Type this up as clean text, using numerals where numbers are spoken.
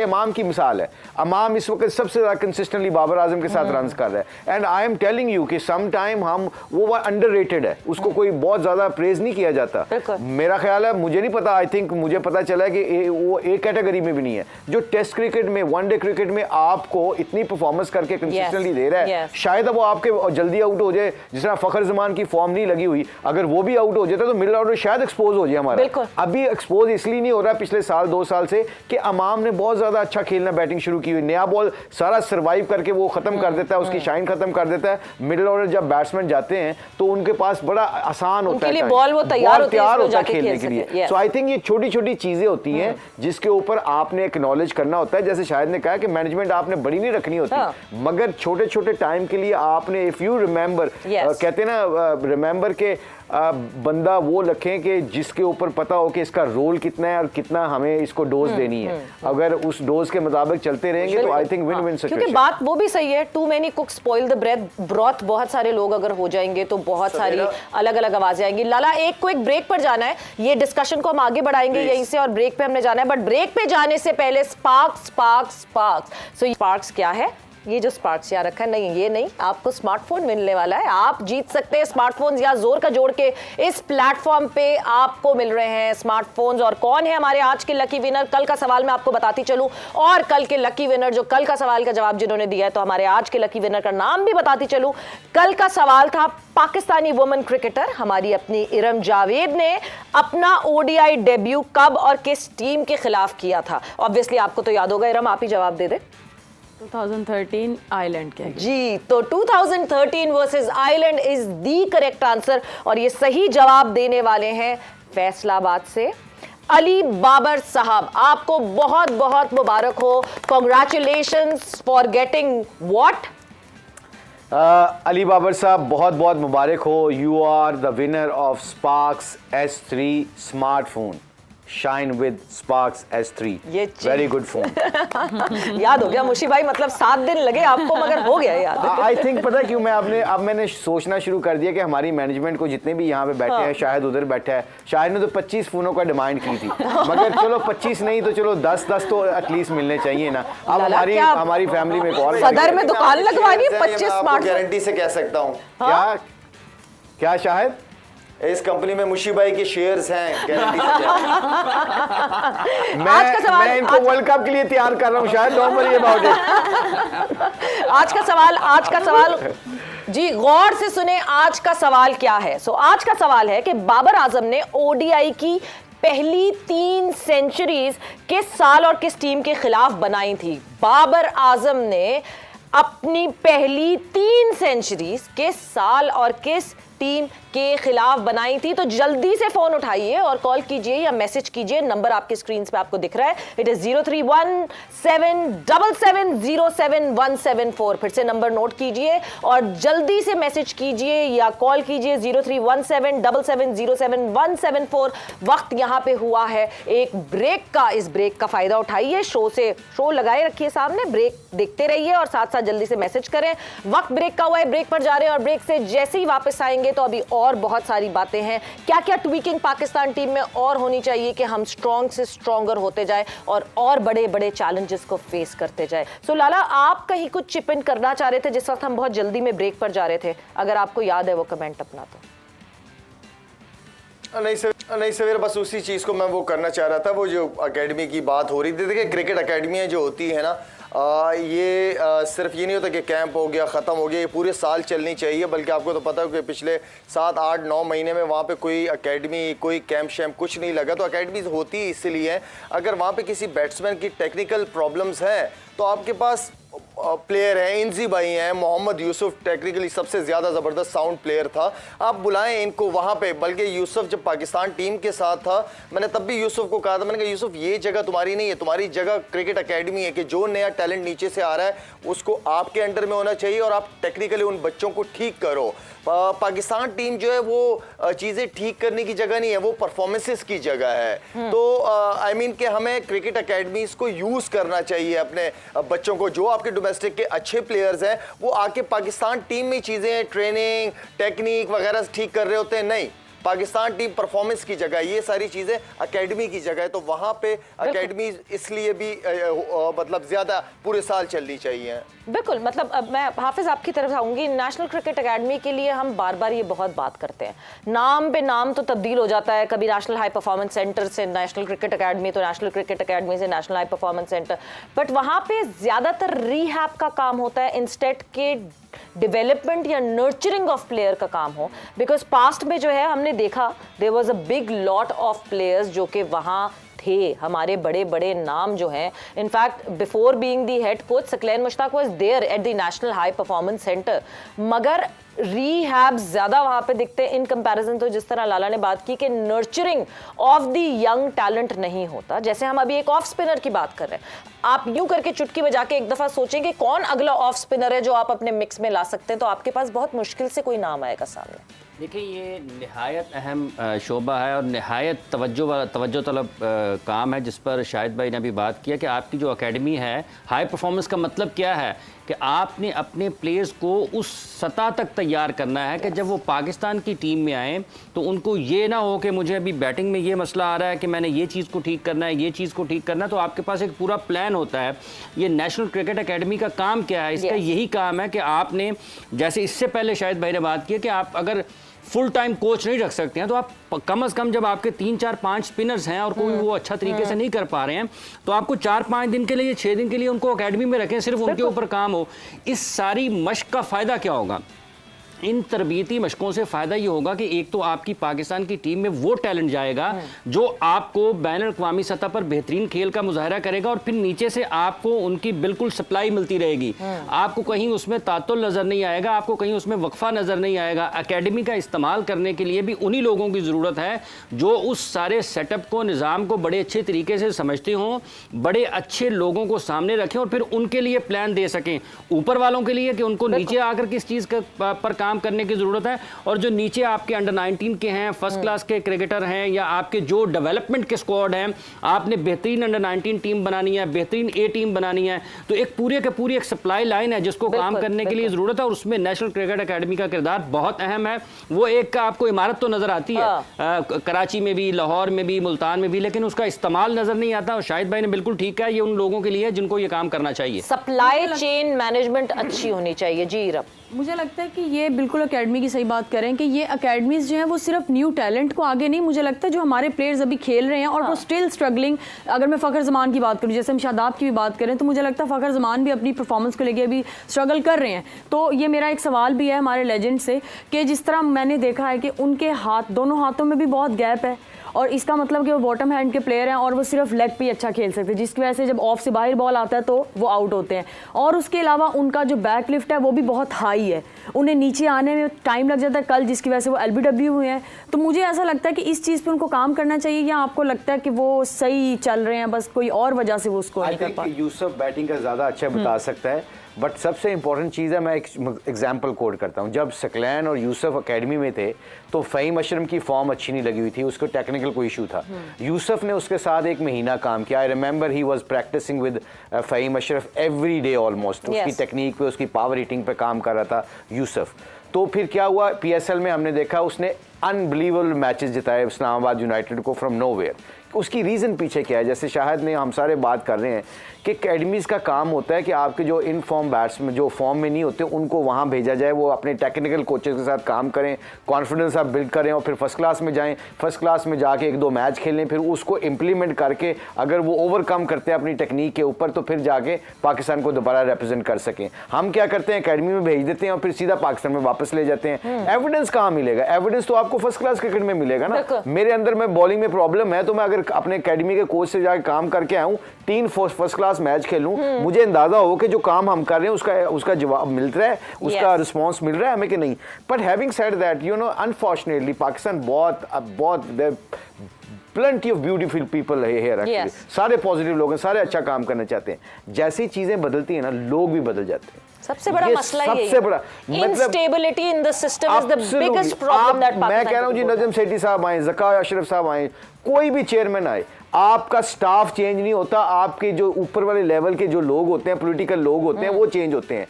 इमाम की मिसाल है। इमाम इस वक्त सबसे ज़्यादा कंसिस्टेंटली बाबर आजम के साथ रन कर रहा है। And I am telling you कि सम टाइम हम वो अंडररेटेड है, उसको कोई बहुत ज़्यादा प्रेज नहीं किया जाता। मेरा ख्याल है, मुझे नहीं पता, आई थिंक मुझे पता चला है कि वो ए कैटेगरी में भी नहीं है जो टेस्ट क्रिकेट में, वनडे क्रिकेट में आपको इतनी परफॉर्मेंस करके कंसिस्टेंटली दे रहा है। शायद वो आपके जल्दी आउट हो जाए, जिस तरह फखर जमान की फॉर्म नहीं लगी हुई, अगर वो भी आउट हो जाता तो मिडिल ऑर्डर शायद एक्सपोज हो जाए हमारा। अभी एक्सपोज इसलिए नहीं हो रहा पिछले साल 2 साल से कि अमाम ने बहुत ज्यादा अच्छा खेलना, बैटिंग शुरू की हुई, नया बॉल सारा सर्वाइव करके वो खत्म कर देता है, उसकी शाइन खत्म कर देता है। मिडिल ऑर्डर जब बैट्समैन जाते हैं तो उनके पास बड़ा आसान होता है, बॉल वो तैयार होता है खेलने के लिए। सो आई थिंक ये छोटी छोटी चीजें होती हैं जिसके ऊपर आपने एक्नॉलेज करना होता है। जैसे शायद ने कहा कि मैनेजमेंट आपने बड़ी नहीं रखनी होती, मगर छोटे छोटे टाइम के लिए आपने, इफ यू रिमेंबर, कहते हैं ना रिमेंबर के बंदा वो रखें कि जिसके ऊपर पता हो कि इसका रोल कितना है और कितना हमें इसको डोज देनी है। अगर उस डोज के मुताबिक चलते रहेंगे तो I think win win situation. क्योंकि बात वो भी सही है, too many cook spoil the broth. बहुत सारे लोग अगर हो जाएंगे तो बहुत सारी अलग अलग आवाजें आएंगी। लाला, एक क्विक ब्रेक पर जाना है, ये डिस्कशन को हम आगे बढ़ाएंगे यहीं से, और ब्रेक पे हमने जाना है। बट ब्रेक पे जाने से पहले स्पार्क्स स्पार्क्स स्पार्क्स। सो स्पार्क्स क्या है? ये जो स्पार्क्स यहाँ रखा है, नहीं ये नहीं, आपको स्मार्टफोन मिलने वाला है। आप जीत सकते हैं स्मार्टफोन्स, या जोर का जोड़ के इस प्लेटफॉर्म पे आपको मिल रहे हैं स्मार्टफोन्स। और कौन है हमारे आज के लकी विनर, कल का सवाल मैं आपको बताती चलूं, और कल के लकी विनर जो कल का सवाल का जवाब जिन्होंने दिया है, तो हमारे आज के लकी विनर का नाम भी बताती चलूं। कल का सवाल था पाकिस्तानी वुमेन क्रिकेटर हमारी अपनी इरम जावेद ने अपना ओडीआई डेब्यू कब और किस टीम के खिलाफ किया था। ऑब्वियसली आपको तो याद होगा, इरम आप ही जवाब दे दे। 2013 आयरलैंड के जी, तो 2013 versus Ireland is the correct answer, और ये सही जवाब देने वाले हैं फैसलाबाद से अली बाबर साहब। आपको बहुत बहुत मुबारक हो, congratulations for getting what. Ali Babar साहब बहुत बहुत मुबारक हो, you are the winner of Sparks S3 smartphone. Shine with Sparks S3, very good phone. याद हो गया मुशी भाई, मतलब 7 दिन लगे आपको मगर हो गया याद। आई थिंक पता है क्यों, अब मैंने सोचना शुरू कर दिया कि हमारी मैनेजमेंट को जितने भी यहाँ पे बैठे हैं, शायद उधर बैठा है, शायद ने तो 25 फोनों का डिमांड की थी, मगर चलो 25 नहीं तो चलो 10 तो एटलीस्ट मिलने चाहिए ना। अब हमारी फैमिली में और सदर में दुकान लगवानी है 25 स्मार्ट। गारंटी से कह सकता हूँ। क्या शायद इस कंपनी में मुशी भाई के शेयर्स हैं, मैं इनको वर्ल्ड कप के लिए तैयार कर रहा हूं, शायद डोंट वरी अबाउट इट। आज का सवाल जी गौर से सुने, आज का सवाल क्या है। सो आज का सवाल है कि बाबर आजम ने ओडीआई की पहली 3 सेंचुरीज किस साल और किस टीम के खिलाफ बनाई थी। बाबर आजम ने अपनी पहली 3 सेंचुरीज किस साल और किस टीम के खिलाफ बनाई थी। तो जल्दी से फोन उठाइए और कॉल कीजिए या मैसेज कीजिए, नंबर आपकी स्क्रीन पे आपको दिख रहा है, इट इज 031777077174। फिर से नंबर नोट कीजिए और जल्दी से मैसेज कीजिए या कॉल कीजिए 031777077174। वक्त यहां पे हुआ है एक ब्रेक का, इस ब्रेक का फायदा उठाइए, शो लगाए रखिए सामने, ब्रेक देखते रहिए और साथ साथ जल्दी से मैसेज करें। वक्त ब्रेक का हुआ है, ब्रेक पर जा रहे हैं, और ब्रेक से जैसे ही वापस आएंगे तो अभी और बहुत सारी बातें हैं। क्या क्या ट्वीकिंग पाकिस्तान टीम में और होनी चाहिए कि हम स्ट्रॉन्ग से स्ट्रॉन्गर होते जाए और बड़े बड़े चैलेंजेस को फेस करते जाए। सो लाला, आप कहीं कुछ चिप इन करना चाह रहे थे जिस वक्त हम बहुत जल्दी में ब्रेक पर जा रहे थे, अगर आपको याद है वो कमेंट अपना तो। नहीं सवेर, बस उसी चीज़ को मैं वो करना चाह रहा था, वो जो एकेडमी की बात हो रही थी। देखिए क्रिकेट एकेडमियाँ जो होती है ना, ये सिर्फ ये नहीं होता कि कैंप हो गया ख़त्म हो गया, ये पूरे साल चलनी चाहिए। बल्कि आपको तो पता है कि पिछले 7, 8, 9 महीने में वहाँ पे कोई एकेडमी, कोई कैंप शैम्प कुछ नहीं लगा। तो एकेडमीज होती इसलिए अगर वहाँ पे किसी बैट्समैन की टेक्निकल प्रॉब्लम्स हैं तो आपके पास प्लेयर हैं, इंजी भाई हैं, मोहम्मद यूसुफ टेक्निकली सबसे ज़्यादा ज़बरदस्त साउंड प्लेयर था, आप बुलाएं इनको वहाँ पे। बल्कि यूसुफ जब पाकिस्तान टीम के साथ था, मैंने तब भी यूसुफ को कहा था, मैंने कहा यूसुफ ये जगह तुम्हारी नहीं है, तुम्हारी जगह क्रिकेट एकेडमी है, कि जो नया टैलेंट नीचे से आ रहा है उसको आपके अंडर में होना चाहिए और आप टेक्निकली उन बच्चों को ठीक करो। पाकिस्तान टीम जो है वो चीज़ें ठीक करने की जगह नहीं है, वो परफॉर्मेंसेस की जगह है। तो आई मीन कि हमें क्रिकेट एकेडमीज को यूज़ करना चाहिए अपने बच्चों को। जो आपके डोमेस्टिक के अच्छे प्लेयर्स हैं वो आके पाकिस्तान टीम में चीज़ें, ट्रेनिंग, टेक्निक वगैरह ठीक कर रहे होते हैं। नहीं, पाकिस्तान टीम परफॉर्मेंस की जगह, ये सारी चीजें एकेडमी की जगह है, तो वहां पे एकेडमी इसलिए भी मतलब ज्यादा पूरे साल चलनी चाहिए। बिल्कुल, मतलब अब मैं हाफिज आपकी तरफ आऊंगी। नेशनल क्रिकेट एकेडमी के लिए हम बार बार ये बहुत बात करते हैं, नाम पे नाम तो तब्दील हो जाता है, कभी नेशनल हाई परफॉर्मेंस सेंटर से नेशनल क्रिकेट एकेडमी, तो नेशनल क्रिकेट एकेडमी से national high performance centre, but वहां पे ज्यादातर रीहैब का काम होता है इंस्टेड के डेवलपमेंट या नर्चरिंग ऑफ प्लेयर का काम हो। बिकॉज पास्ट में जो है हमने देखा there was a big lot of players जो कि वहां थे, हमारे बड़े बड़े नाम जो हैं। In fact before being the head coach Saqlain Mushtaq was there at the national high performance centre, मगर रीहैब ज्यादा वहां पे दिखते हैं इन कंपैरिजन तो जिस तरह लाला ने बात की कि nurturing of the young talent नहीं होता। जैसे हम अभी एक ऑफ स्पिनर की बात कर रहे हैं, आप यूं करके चुटकी बजा के एक दफा सोचेंगे कौन अगला ऑफ स्पिनर है जो आप अपने मिक्स में ला सकते हैं, तो आपके पास बहुत मुश्किल से कोई नाम आएगा सामने। देखिए, ये निहायत अहम शोबा है और निहायत तवज्जो तलब काम है जिस पर शाहिद भाई ने अभी बात किया कि आपकी जो एकेडमी है, हाई परफॉर्मेंस का मतलब क्या है कि आपने अपने प्लेयर्स को उस सतह तक तैयार करना है कि जब वो पाकिस्तान की टीम में आए तो उनको ये ना हो कि मुझे अभी बैटिंग में ये मसला आ रहा है कि मैंने ये चीज़ को ठीक करना है, ये चीज़ को ठीक करना है, तो आपके पास एक पूरा प्लान होता है। ये नेशनल क्रिकेट एकेडमी का काम क्या है? इसका यही काम है कि आपने, जैसे इससे पहले शाहिद भाई ने बात की कि आप अगर फुल टाइम कोच नहीं रख सकते हैं तो आप कम से कम जब आपके 3 4 5 स्पिनर्स हैं और कोई वो अच्छा तरीके से नहीं कर पा रहे हैं तो आपको 4-5 दिन के लिए, 6 दिन के लिए उनको एकेडमी में रखें, सिर्फ उनके ऊपर काम हो। इस सारी मश्क का फ़ायदा क्या होगा? इन तरबियती मशकों से फ़ायदा ये होगा कि एक तो आपकी पाकिस्तान की टीम में वो टैलेंट जाएगा जो आपको बैन अवी सतह पर बेहतरीन खेल का मुजाहरा करेगा और फिर नीचे से आपको उनकी बिल्कुल सप्लाई मिलती रहेगी। आपको कहीं उसमें तातुल नज़र नहीं आएगा, आपको कहीं उसमें वक्फा नज़र नहीं आएगा। एकेडमी का इस्तेमाल करने के लिए भी उन्हीं लोगों की ज़रूरत है जो उस सारे सेटअप को, निज़ाम को बड़े अच्छे तरीके से समझते हों, बड़े अच्छे लोगों को सामने रखें और फिर उनके लिए प्लान दे सकें। ऊपर वालों के लिए कि उनको नीचे आकर किस चीज़ पर काम करने की जरूरत है, और जो नीचे आपके अंडर 19 के हैं, फर्स्ट क्लास के क्रिकेटर हैं, या आपके जो डेवलपमेंट के स्क्वाड हैं, आपने बेहतरीन अंडर 19 टीम बनानी है, बेहतरीन ए टीम बनानी है, तो एक पूरी के पूरी एक सप्लाई लाइन है जिसको काम करने के लिए जरूरत है और उसमें नेशनल क्रिकेट एकेडमी का किरदार बहुत अहम है। वो एक आपको इमारत तो नजर आती है कराची में भी, लाहौर में भी, मुल्तान में भी, लेकिन उसका इस्तेमाल नजर नहीं आता। और शाहिद भाई ने बिल्कुल ठीक है, ये उन लोगों के लिए जिनको ये काम करना चाहिए। सप्लाई चेन मैनेजमेंट अच्छी होनी चाहिए। जी रब, मुझे लगता है कि ये बिल्कुल एकेडमी की सही बात करें कि ये एकेडमीज जो हैं वो सिर्फ न्यू टैलेंट को आगे नहीं, मुझे लगता है जो हमारे प्लेयर्स अभी खेल रहे हैं और वो स्टिल स्ट्रगलिंग। अगर मैं फ़खर ज़मान की बात करूं, जैसे हम शादाब की भी बात करें, तो मुझे लगता है फ़खर ज़मान भी अपनी परफॉर्मेंस को लेके अभी स्ट्रगल कर रहे हैं। तो ये मेरा एक सवाल भी है हमारे लेजेंड से कि जिस तरह मैंने देखा है कि उनके हाथ, दोनों हाथों में भी बहुत गैप है और इसका मतलब कि वो बॉटम हैंड के प्लेयर हैं और वो सिर्फ लेग पे ही अच्छा खेल सकते हैं, जिसकी वजह से जब ऑफ से बाहर बॉल आता है तो वो आउट होते हैं। और उसके अलावा उनका जो बैक लिफ्ट है वो भी बहुत हाई है, उन्हें नीचे आने में टाइम लग जाता है कल, जिसकी वजह से वो LBW हुए हैं। तो मुझे ऐसा लगता है कि इस चीज़ पे उनको काम करना चाहिए, या आपको लगता है कि वो सही चल रहे हैं, बस कोई और वजह से वो उसको नहीं कर पाए? यूसुफ बैटिंग का ज़्यादा अच्छा बता सकता है, बट सबसे इंपॉर्टेंट चीज़ है, मैं एक एग्जाम्पल कोड करता हूँ। जब सकलैन और यूसुफ एकेडमी में थे तो फ़हीम अशरफ की फॉर्म अच्छी नहीं लगी हुई थी, उसको टेक्निकल कोई इशू था। यूसुफ ने उसके साथ 1 महीना काम किया। I remember he was practising with Faheem Ashraf every day almost. उसकी टेक्निक पे, उसकी पावर हिटिंग पे काम कर रहा था यूसुफ। तो फिर क्या हुआ, PSL में हमने देखा उसने अनबिलीवेबल मैचेस जिताए इस्लामाबाद यूनाइटेड को फ्रॉम नोवेयर। उसकी रीज़न पीछे क्या है? जैसे शाहिद ने, हम सारे बात कर रहे हैं कि एकेडमीज़ का काम होता है कि आपके जो इन फॉर्म बैट्समैन जो फॉर्म में नहीं होते उनको वहाँ भेजा जाए, वो अपने टेक्निकल कोचेस के साथ काम करें, कॉन्फिडेंस आप बिल्ड करें और फिर फर्स्ट क्लास में जाएं, फर्स्ट क्लास में जाके 1-2 मैच खेलें, फिर उसको इम्प्लीमेंट करके अगर वो ओवरकम करते हैं अपनी टेक्निक के ऊपर तो फिर जाके पाकिस्तान को दोबारा रिप्रेजेंट कर सकें। हम क्या करते हैं, एकेडमी में भेज देते हैं और फिर सीधा पाकिस्तान में वापस ले जाते हैं। एविडेंस कहाँ मिलेगा? एविडेंस तो आपको फर्स्ट क्लास क्रिकेट में मिलेगा ना। मेरे अंदर में बॉलिंग में प्रॉब्लम है तो मैं अगर अपने एकेडमी के कोच से जाकर काम करके आऊं, 3 फर्स्ट क्लास मैच खेलूं, मुझे अंदाजा हो कि जो काम हम कर रहे हैं उसका जवाब मिल रहा है, उसका रिस्पांस मिल रहा है हमें कि नहीं। But having said that, you know, unfortunately Pakistan बहुत प्लेंटी ऑफ ब्यूटीफुल पीपल है हियर एक्चुअली। सारे पॉजिटिव लोग हैं, सारे अच्छा काम करना चाहते हैं। जैसी चीजें बदलती हैं ना, लोग भी बदल जाते हैं। सबसे बड़ा मसला यही है, सबसे बड़ा instability in the system is the biggest problem that Pakistan. मैं कह रहा हूं जी, नजम सेठी साहब आए, ज़का अशरफ साहब आए, कोई भी चेयरमैन आए, आपका स्टाफ चेंज नहीं होता, आपके जो ऊपर वाले लेवल के जो लोग होते हैं, पॉलिटिकल लोग होते हैं, वो चेंज होते हैं।